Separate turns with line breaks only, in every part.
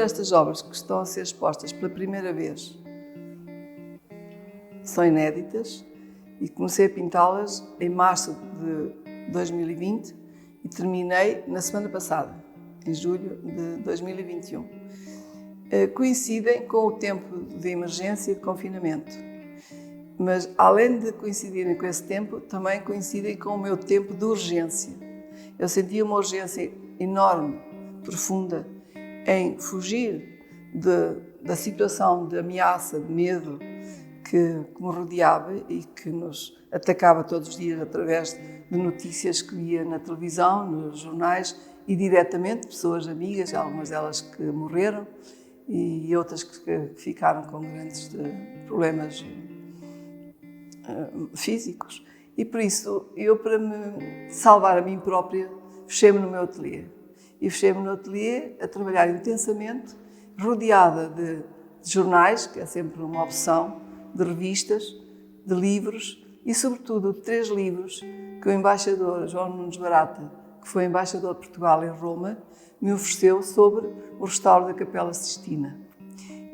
estas obras que estão a ser expostas pela primeira vez são inéditas e comecei a pintá-las em março de 2020 e terminei na semana passada, em julho de 2021. Coincidem com o tempo de emergência e de confinamento, mas além de coincidirem com esse tempo, também coincidem com o meu tempo de urgência. Eu sentia uma urgência enorme, profunda, em fugir da situação de ameaça, de medo que me rodeava e que nos atacava todos os dias através de notícias que via na televisão, nos jornais e diretamente, pessoas amigas, algumas delas que morreram e outras que ficaram com grandes problemas físicos. E por isso, eu para me salvar a mim própria, fechei-me no meu ateliê. E fechei-me no ateliê a trabalhar intensamente, rodeada de jornais, que é sempre uma opção, de revistas, de livros e, sobretudo, de 3 livros que o embaixador João Nunes Barata, que foi embaixador de Portugal em Roma, me ofereceu sobre o restauro da Capela Sistina.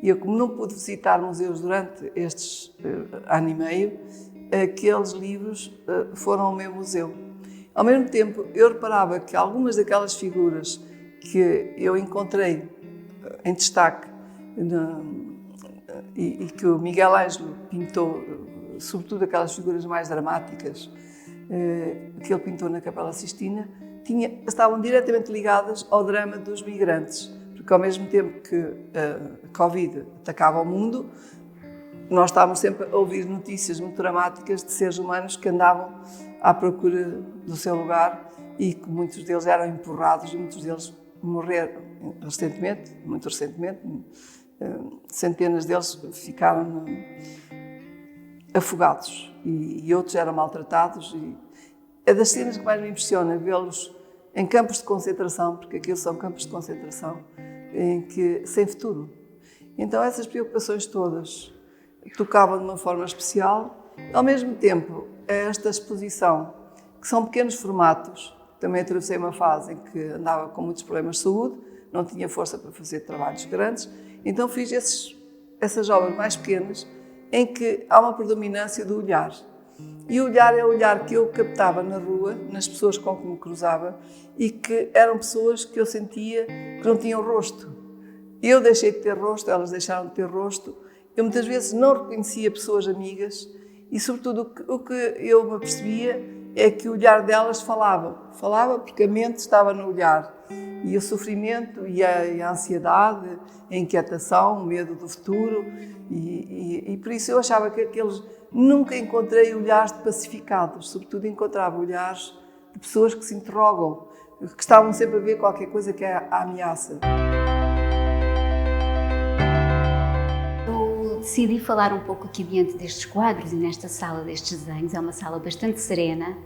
E eu, como não pude visitar museus durante estes ano e meio, aqueles livros foram ao meu museu. Ao mesmo tempo, eu reparava que algumas daquelas figuras que eu encontrei em destaque e que o Miguel Ângelo pintou, sobretudo aquelas figuras mais dramáticas que ele pintou na Capela Sistina, estavam diretamente ligadas ao drama dos migrantes, porque ao mesmo tempo que a Covid atacava o mundo, nós estávamos sempre a ouvir notícias muito dramáticas de seres humanos que andavam à procura do seu lugar e que muitos deles eram empurrados e muitos deles morreram recentemente, muito recentemente. Centenas deles ficaram afogados e outros eram maltratados. E é das cenas que mais me impressiona vê-los em campos de concentração, porque aqueles são campos de concentração sem futuro. Então essas preocupações todas tocavam de uma forma especial. Ao mesmo tempo, esta exposição, que são pequenos formatos, também atravessei uma fase em que andava com muitos problemas de saúde, não tinha força para fazer trabalhos grandes, então fiz essas obras mais pequenas em que há uma predominância do olhar. E o olhar é o olhar que eu captava na rua, nas pessoas com que me cruzava e que eram pessoas que eu sentia que não tinham rosto. Eu deixei de ter rosto, elas deixaram de ter rosto. Eu muitas vezes não reconhecia pessoas amigas e, sobretudo, o que eu me percebia é que o olhar delas falava. Falava porque a mente estava no olhar. E o sofrimento e a ansiedade, a inquietação, o medo do futuro. E por isso eu achava que aqueles... Nunca encontrei olhares de pacificados. Sobretudo encontrava olhares de pessoas que se interrogam, que estavam sempre a ver qualquer coisa que é a ameaça.
Decidi falar um pouco aqui diante destes quadros e nesta sala destes desenhos. É uma sala bastante serena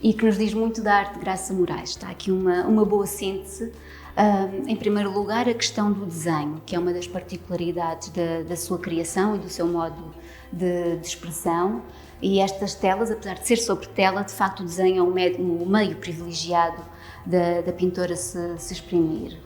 e que nos diz muito da arte de Graça Moraes. Está aqui uma boa síntese. Em primeiro lugar, a questão do desenho, que é uma das particularidades da sua criação e do seu modo de expressão. E estas telas, apesar de ser sobre tela, de facto o desenho é um meio privilegiado da pintora se exprimir.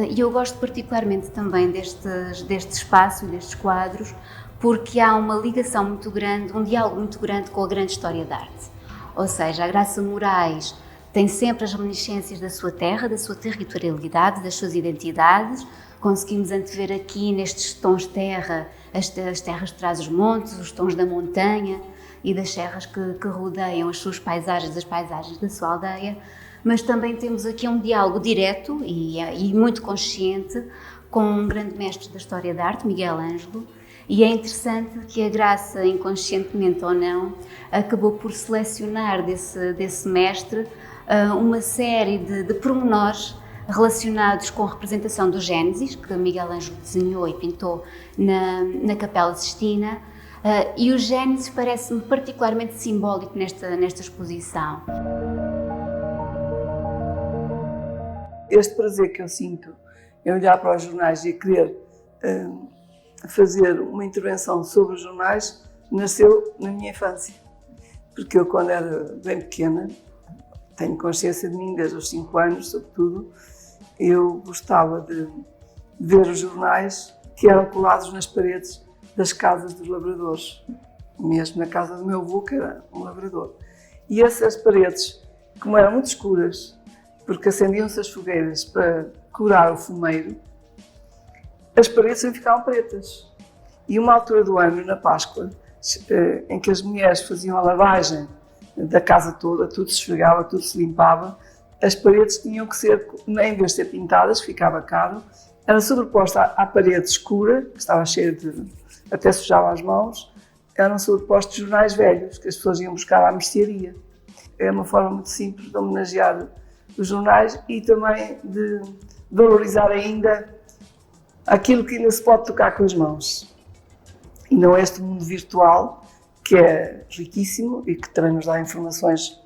E eu gosto particularmente também deste espaço e destes quadros, porque há uma ligação muito grande, um diálogo muito grande com a grande história da arte. Ou seja, a Graça Moraes tem sempre as reminiscências da sua terra, da sua territorialidade, das suas identidades. Conseguimos antever aqui nestes tons de terra, as terras de trás dos montes, os tons da montanha e das serras que rodeiam as suas paisagens, as paisagens da sua aldeia. Mas também temos aqui um diálogo direto e muito consciente com um grande mestre da história da arte, Miguel Ângelo, e é interessante que a Graça, inconscientemente ou não, acabou por selecionar desse mestre uma série de pormenores relacionados com a representação do Gênesis, que Miguel Ângelo desenhou e pintou na Capela Sistina, e o Gênesis parece-me particularmente simbólico nesta exposição.
Este prazer que eu sinto em olhar para os jornais e querer fazer uma intervenção sobre os jornais nasceu na minha infância. Porque eu, quando era bem pequena, tenho consciência de mim desde os 5 anos, sobretudo, eu gostava de ver os jornais que eram colados nas paredes das casas dos lavradores, mesmo na casa do meu avô, que era um lavrador. E essas paredes, como eram muito escuras, porque acendiam-se as fogueiras para curar o fumeiro, as paredes sempre ficavam pretas. E uma altura do ano, na Páscoa, em que as mulheres faziam a lavagem da casa toda, tudo se esfregava, tudo se limpava, as paredes tinham que ser, em vez de ser pintadas, ficava caro, era sobreposta à parede escura, que estava cheia de, até sujava as mãos, eram sobrepostos jornais velhos, que as pessoas iam buscar à mercearia. É uma forma muito simples de homenagear os jornais e também de valorizar ainda aquilo que ainda se pode tocar com as mãos. E não é este mundo virtual, que é riquíssimo e que também nos dá informações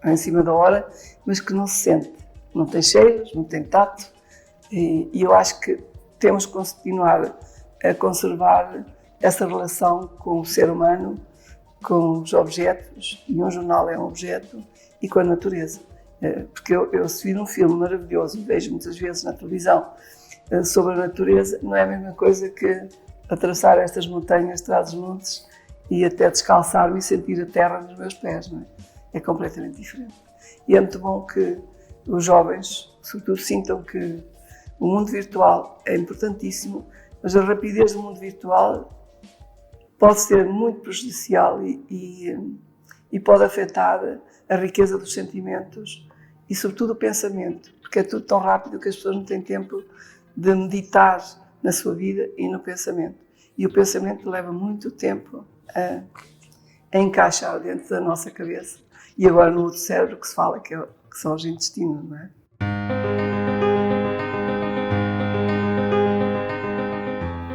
em cima da hora, mas que não se sente. Não tem cheiros, não tem tato. E eu acho que temos que continuar a conservar essa relação com o ser humano, com os objetos, e um jornal é um objeto, e com a natureza. Porque eu se vir um filme maravilhoso, vejo muitas vezes na televisão, sobre a natureza, não é a mesma coisa que atravessar estas montanhas, Trás-os-Montes, e até descalçar-me e sentir a terra nos meus pés, não é? É completamente diferente. E é muito bom que os jovens, sobretudo, sintam que o mundo virtual é importantíssimo, mas a rapidez do mundo virtual pode ser muito prejudicial e pode afetar a riqueza dos sentimentos e, sobretudo, o pensamento, porque é tudo tão rápido que as pessoas não têm tempo de meditar na sua vida e no pensamento. E o pensamento leva muito tempo a encaixar dentro da nossa cabeça. E agora no outro cérebro que se fala, que são os intestinos, não é?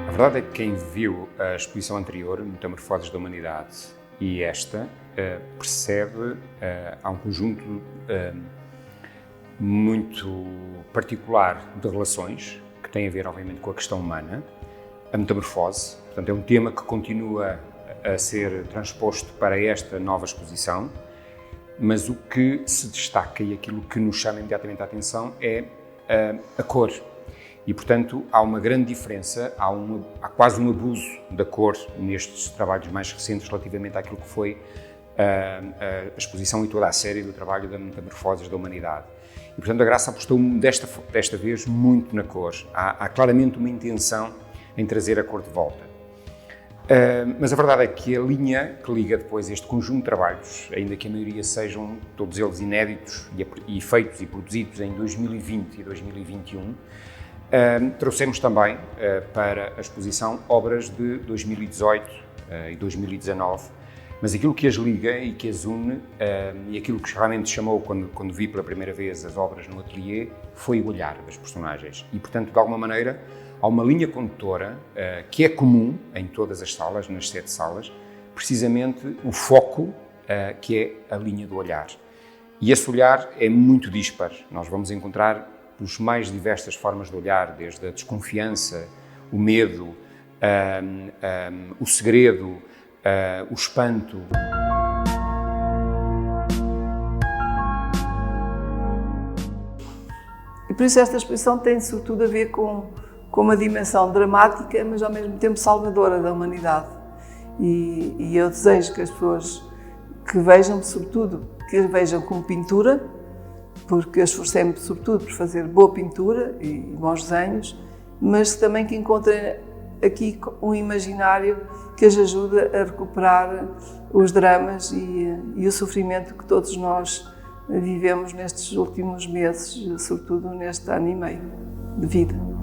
A verdade é que quem viu a exposição anterior, Metamorfoses da Humanidade, e esta, percebe há um conjunto muito particular de relações que tem a ver, obviamente, com a questão humana. A metamorfose, portanto, é um tema que continua a ser transposto para esta nova exposição, mas o que se destaca e aquilo que nos chama imediatamente a atenção é a cor. E, portanto, há uma grande diferença, há quase um abuso da cor nestes trabalhos mais recentes relativamente àquilo que foi a exposição e toda a série do trabalho da Metamorfoses da Humanidade. E, portanto, a Graça apostou desta vez muito na cor. Há claramente uma intenção em trazer a cor de volta. Mas a verdade é que a linha que liga depois este conjunto de trabalhos, ainda que a maioria sejam todos eles inéditos e feitos e produzidos em 2020 e 2021, trouxemos também para a exposição obras de 2018 e 2019, mas aquilo que as liga e que as une, e aquilo que realmente chamou quando vi pela primeira vez as obras no ateliê, foi o olhar das personagens. E, portanto, de alguma maneira, há uma linha condutora que é comum em todas as salas, nas 7 salas, precisamente o foco que é a linha do olhar. E esse olhar é muito dispar. Nós vamos encontrar as mais diversas formas de olhar, desde a desconfiança, o medo, o segredo, o espanto.
E por isso esta exposição tem sobretudo a ver com uma dimensão dramática, mas ao mesmo tempo salvadora da humanidade. E eu desejo que as pessoas que vejam, sobretudo, que a vejam como pintura, porque eu esforcei-me sobretudo por fazer boa pintura e bons desenhos, mas também que encontrem aqui um imaginário que as ajude a recuperar os dramas e o sofrimento que todos nós vivemos nestes últimos meses, sobretudo neste ano e meio de vida.